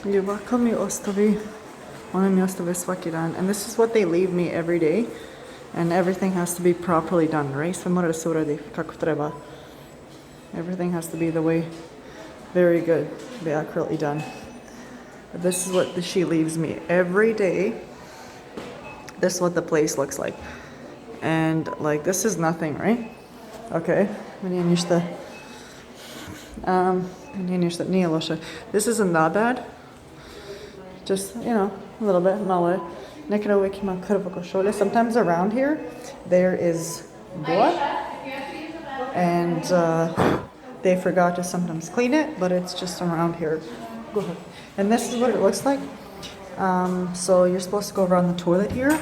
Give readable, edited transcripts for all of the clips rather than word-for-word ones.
Ljubaka mi ostavi, ona mi ostave svaki dan. And this is what they leave me every day. And everything has to be properly done, right? Sve mora da se uradi kako treba. Everything has to be the way, very good, be accurately done. But this is what she leaves me every day. This is what the place looks like. And like, this is nothing, right? Okay, nije ništa, nije loše. This isn't that bad. Just, you know, a little bit, malo je. Nekada uvijek ima krv oko šolje. Sometimes around here, there is blood. And they forgot to sometimes clean it, but it's just around here. Go ahead. And this is what it looks like. So you're supposed to go around the toilet here.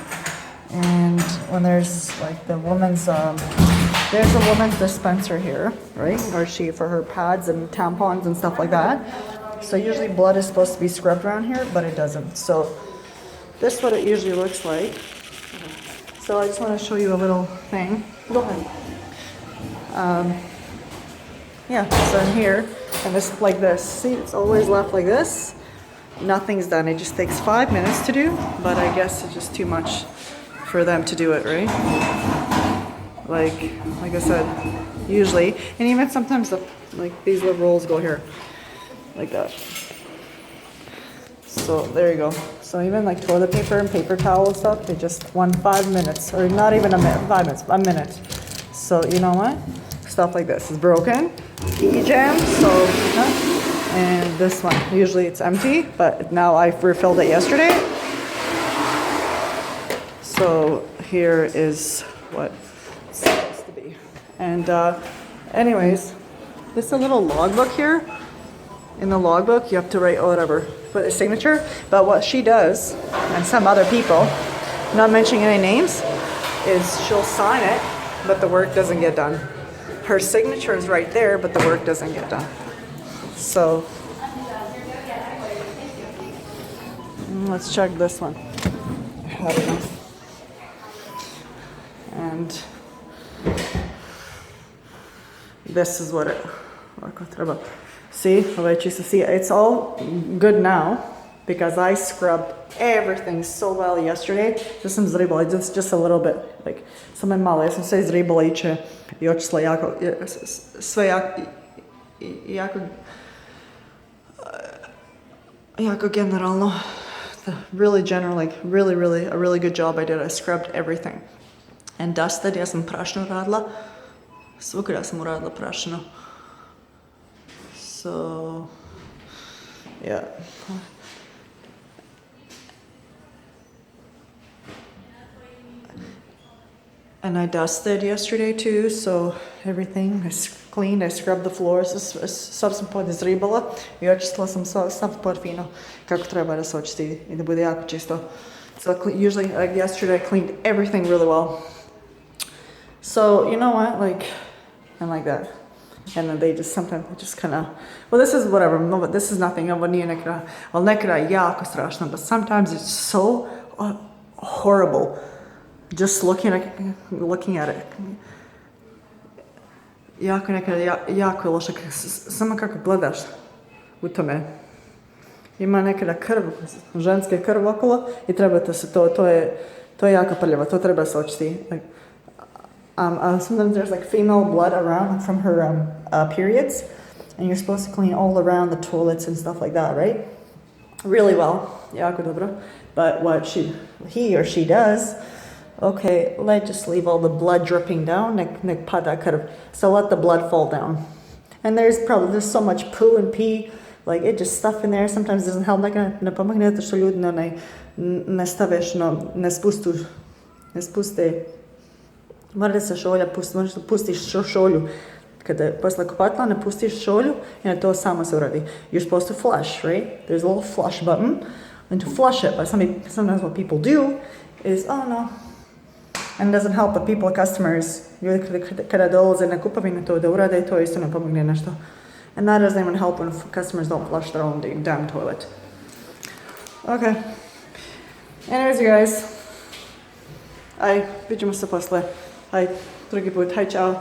And when there's like the woman's, there's a woman's dispenser here, right? Or she for her pads and tampons and stuff like that. So usually blood is supposed to be scrubbed around here, but it doesn't. So this is what it usually looks like. So I just want to show you a little thing. Go ahead. Yeah, so in here, and this like this. See, it's always left like this. Nothing's done. It just takes 5 minutes to do, but I guess it's just too much for them to do it, right? Like I said, usually, and even sometimes like these little rolls go here, like that. So there you go. So even like toilet paper and paper towel and stuff, they just 5 minutes, or not even a minute, 5 minutes, a minute. So you know what? Stuff like this is broken, E-jam, so, and this one, usually it's empty, but now I refilled it yesterday. So here is what it's supposed to be. And anyways, this is a little logbook here. In the logbook, you have to write whatever, put a signature. But what she does, and some other people, not mentioning any names, is she'll sign it, but the work doesn't get done. Her signature is right there, but the work doesn't get done. So let's check this one. I don't know. And this is what it. See, it's all good now because I scrubbed everything so well yesterday. Just sam zribala, just a little bit, like samo malo. Ja sam sve izribala iće i očisla jako, sve jako generalno. Really general, like really a really good job I did. I scrubbed everything. And dusted, ja sam prašno radila. Svugdje ja sam uradila prašno. So, yeah. And I dusted yesterday too, so everything is cleaned. I scrubbed the floors, sav sam pod izribala i očistila sam sav pod fino kako treba da se očisti i da bude jako čisto. So usually, like yesterday, I cleaned everything really well. So, you know what, like, and like that. And then they just sometimes just kind of, well, this is whatever, no, this is nothing, ovo nije nekada, ali nekada jako strašno, but sometimes it's so horrible just looking at it. Jako nekada, jako je loše, samo kako gledaš u tome. Ima nekada krv, ženske krv okolo i treba da se to je jako prljavo, to treba se očiti. Like, sometimes there's like female blood around from her periods, and you're supposed to clean all around the toilets and stuff like that, right? Really well, jako dobro. But what he or she does, okay, just leave all the blood dripping down, nek pada krv. So let the blood fall down. And there's so much poo and pee, like it just stuff in there. Sometimes it doesn't help. Ne pomogne zato što ljudi ne staveš, ne spuste. Mora da se šolja pusti, možeš da pustiš šolju. Kada posle kupatla ne pustiš šolju i na to samo se uradi. You're supposed to flush, right? There's a little flush button. And to flush it, but sometimes what people do is, oh no. And it doesn't help, but people, customers, kada dolaze na kupovinu to da urade, to isto ne pomogne nešto. And that doesn't even help when customers don't flush their own damn toilet. Okay. Anyways, you guys. Vidimo se posle. Drugi put. Čao.